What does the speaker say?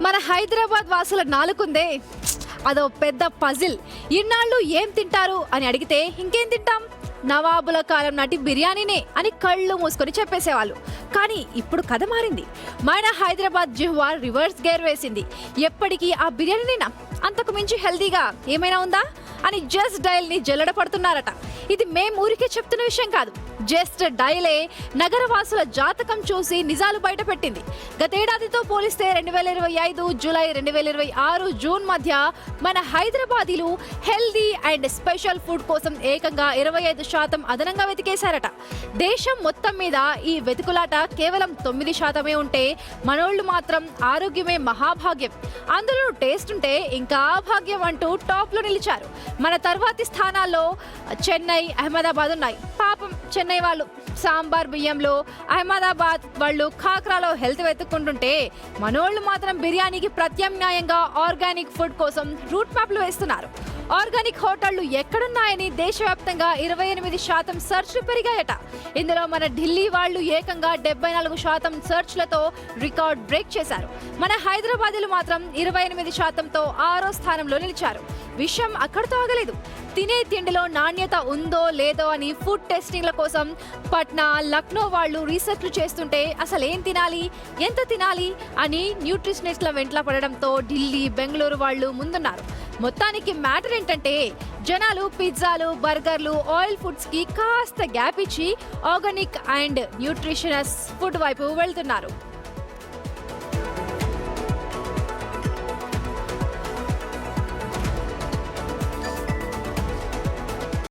మన హైదరాబాద్ వాసుల నాలుకుందే అదో పెద్ద పజిల్. ఇన్నాళ్ళు ఏం తింటారు అని అడిగితే ఇంకేం తింటాం, నవాబుల కాలం నాటి బిర్యానీనే అని కళ్ళు మూసుకొని చెప్పేసేవాళ్ళు. కానీ ఇప్పుడు కథ మారింది. మన హైదరాబాద్ జిహ్వా రివర్స్ గేర్ వేసింది. ఎప్పటికీ ఆ బిర్యానీనేనా, అంతకు మించి హెల్తీగా ఏమైనా ఉందా అని జస్ట్ డయల్ ని జల్లడ పడుతున్నారట. ఇది మేం ఊరికే చెప్తున్న విషయం కాదు, జస్ట్ డయలే నగరవాసుల జాతకం చూసి నిజాలు బయట పెట్టింది. గతేడాదితో పోలిస్తే 2025 జూలై 2026 జూన్ మధ్య మన హైదరాబాదీలు హెల్దీ అండ్ స్పెషల్ ఫుడ్ కోసం ఏకంగా 25% అదనంగా వెతికేశారట. దేశం మొత్తం మీద ఈ వెతుకులాట కేవలం 9% ఉంటే మనోళ్ళు మాత్రం ఆరోగ్యమే మహాభాగ్యం, అందులో టేస్ట్ ఉంటే ఇంకా భాగ్యం అంటూ టాప్ లో నిలిచారు. మన తర్వాతి స్థానాల్లో చెన్నై, అహ్మదాబాద్ ఉన్నాయి. పాపం చెన్నై వాళ్ళు సాంబార్ బియ్యంలో, అహ్మదాబాద్ వాళ్ళు ఖాక్రాలో హెల్త్ వెతుక్కుంటుంటే మనోళ్ళు మాత్రం బిర్యానీకి ప్రత్యామ్నాయంగా ఆర్గానిక్ ఫుడ్ కోసం రూట్ మ్యాప్లు వేస్తున్నారు. ఆర్గానిక్ హోటళ్లు ఎక్కడున్నాయని దేశవ్యాప్తంగా 28% సెర్చ్లు పెరిగాయట. ఇందులో మన ఢిల్లీ వాళ్ళు ఏకంగా 74% సెర్చ్లతో రికార్డ్ బ్రేక్ చేశారు. మన హైదరాబాదీలు మాత్రం 28%తో 6వ స్థానంలో నిలిచారు. విషయం అక్కడితో ఆగలేదు. తినే తిండిలో నాణ్యత ఉందో లేదో అని ఫుడ్ టెస్టింగ్ల కోసం పట్నా, లక్నో వాళ్ళు రీసెర్చ్లు చేస్తుంటే అసలు ఏం తినాలి, ఎంత తినాలి అని న్యూట్రిషనిస్ట్ల వెంట్ల పడడంతో ఢిల్లీ, బెంగళూరు వాళ్ళు ముందున్నారు. మొత్తానికి మ్యాటర్ ఏంటంటే జనాలు పిజ్జాలు, బర్గర్లు, ఆయిల్ ఫుడ్స్ కి కాస్త గ్యాప్ ఇచ్చి ఆర్గానిక్ అండ్ న్యూట్రిషనస్ ఫుడ్ వైపు వెళ్తున్నారు.